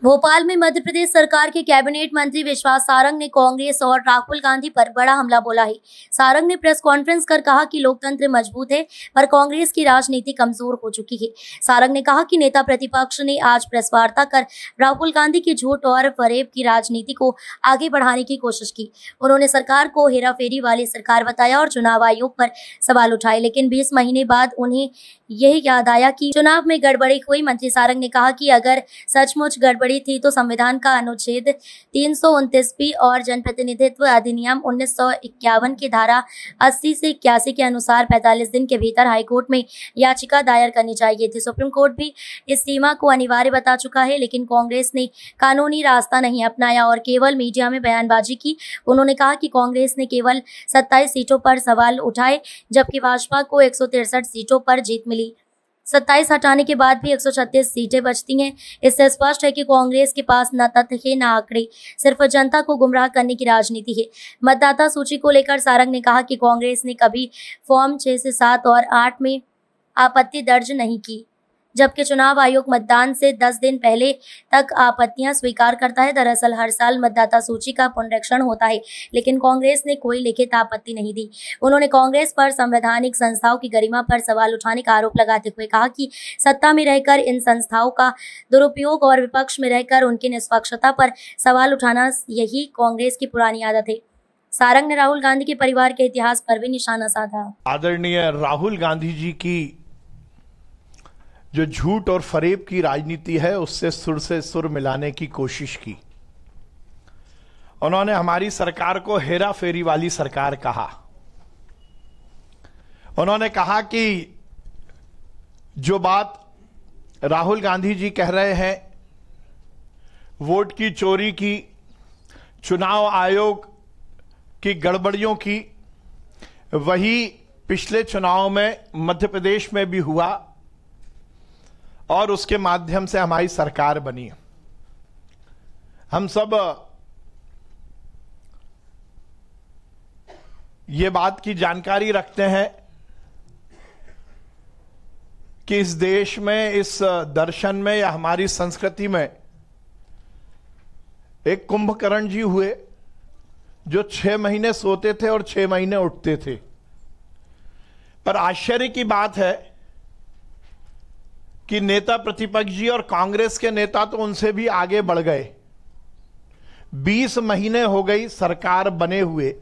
भोपाल में मध्य प्रदेश सरकार के कैबिनेट मंत्री विश्वास सारंग ने कांग्रेस और राहुल गांधी पर बड़ा हमला बोला है। सारंग ने प्रेस कॉन्फ्रेंस कर कहा कि लोकतंत्र मजबूत है पर कांग्रेस की राजनीति कमजोर हो चुकी है। सारंग ने कहा कि नेता प्रतिपक्ष ने आज प्रेस वार्ता कर राहुल गांधी की झूठ और फरेब की राजनीति को आगे बढ़ाने की कोशिश की। उन्होंने सरकार को हेराफेरी वाली सरकार बताया और चुनाव आयोग पर सवाल उठाए, लेकिन 20 महीने बाद उन्हें यही याद आया कि चुनाव में गड़बड़ी हुई। मंत्री सारंग ने कहा कि अगर सचमुच गड़बड़ी थी तो संविधान का अनुच्छेद 329 और जनप्रतिनिधित्व अधिनियम 1951 की धारा 80 से 81 के अनुसार 45 दिन के भीतर हाईकोर्ट में याचिका दायर करनी चाहिए थी। सुप्रीम कोर्ट भी इस सीमा को अनिवार्य बता चुका है, लेकिन कांग्रेस ने कानूनी रास्ता नहीं अपनाया और केवल मीडिया में बयानबाजी की। उन्होंने कहा कि कांग्रेस ने केवल 27 सीटों पर सवाल उठाए, जबकि भाजपा को 163 सीटों पर जीत मिली। 27 हटाने के बाद भी 136 सीटें बचती हैं। इससे स्पष्ट है कि कांग्रेस के पास न तथ्य है न आंकड़े, सिर्फ जनता को गुमराह करने की राजनीति है। मतदाता सूची को लेकर सारंग ने कहा कि कांग्रेस ने कभी फॉर्म 6 से 7 और 8 में आपत्ति दर्ज नहीं की, जबकि चुनाव आयोग मतदान से 10 दिन पहले तक आपत्तियां स्वीकार करता है। दरअसल हर साल मतदाता सूची का पुनरीक्षण होता है, लेकिन कांग्रेस ने कोई लिखित आपत्ति नहीं दी। उन्होंने कांग्रेस पर संवैधानिक संस्थाओं की गरिमा पर सवाल उठाने का आरोप लगाते हुए कहा कि सत्ता में रहकर इन संस्थाओं का दुरुपयोग और विपक्ष में रहकर उनकी निष्पक्षता पर सवाल उठाना, यही कांग्रेस की पुरानी आदत है। सारंग ने राहुल गांधी के परिवार के इतिहास पर भी निशाना साधा। आदरणीय राहुल गांधी जी की जो झूठ और फरेब की राजनीति है, उससे सुर से सुर मिलाने की कोशिश की। उन्होंने हमारी सरकार को हेरा फेरी वाली सरकार कहा। उन्होंने कहा कि जो बात राहुल गांधी जी कह रहे हैं, वोट की चोरी की, चुनाव आयोग की गड़बड़ियों की, वही पिछले चुनाव में मध्य प्रदेश में भी हुआ और उसके माध्यम से हमारी सरकार बनी। हम सब ये बात की जानकारी रखते हैं कि इस देश में, इस दर्शन में या हमारी संस्कृति में एक कुंभकर्ण जी हुए जो 6 महीने सोते थे और 6 महीने उठते थे। पर आश्चर्य की बात है कि नेता प्रतिपक्ष जी और कांग्रेस के नेता तो उनसे भी आगे बढ़ गए। 20 महीने हो गई सरकार बने हुए।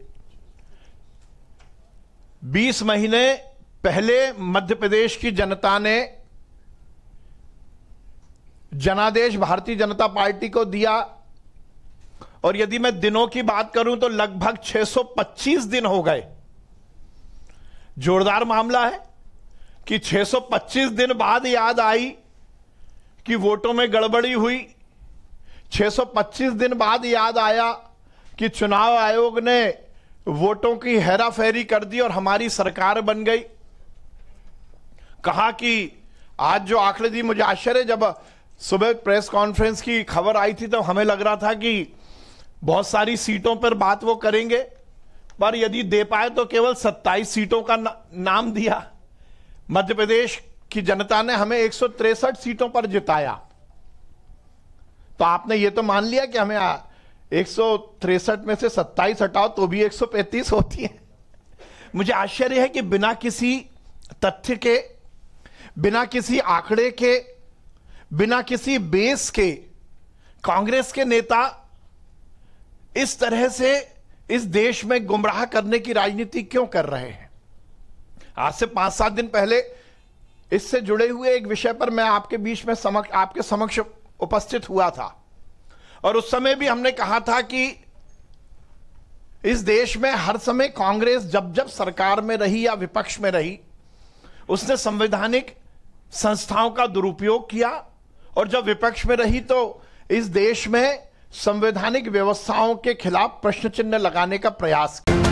20 महीने पहले मध्य प्रदेश की जनता ने जनादेश भारतीय जनता पार्टी को दिया, और यदि मैं दिनों की बात करूं तो लगभग 625 दिन हो गए। जोरदार मामला है कि 625 दिन बाद याद आई कि वोटों में गड़बड़ी हुई। 625 दिन बाद याद आया कि चुनाव आयोग ने वोटों की हेराफेरी कर दी और हमारी सरकार बन गई। कहा कि आज जो आंकड़े दी, मुझे आश्चर्य, जब सुबह प्रेस कॉन्फ्रेंस की खबर आई थी तो हमें लग रहा था कि बहुत सारी सीटों पर बात वो करेंगे, पर यदि दे पाए तो केवल 27 सीटों का नाम दिया। मध्य प्रदेश की जनता ने हमें 163 सीटों पर जिताया, तो आपने ये तो मान लिया कि हमें 163 में से 27 हटाओ तो भी 135 होती है। मुझे आश्चर्य है कि बिना किसी तथ्य के, बिना किसी आंकड़े के, बिना किसी बेस के कांग्रेस के नेता इस तरह से इस देश में गुमराह करने की राजनीति क्यों कर रहे हैं। आज से 5-7 दिन पहले इससे जुड़े हुए एक विषय पर मैं आपके बीच में आपके समक्ष उपस्थित हुआ था, और उस समय भी हमने कहा था कि इस देश में हर समय कांग्रेस जब जब सरकार में रही या विपक्ष में रही, उसने संवैधानिक संस्थाओं का दुरुपयोग किया, और जब विपक्ष में रही तो इस देश में संवैधानिक व्यवस्थाओं के खिलाफ प्रश्न चिन्ह लगाने का प्रयास किया।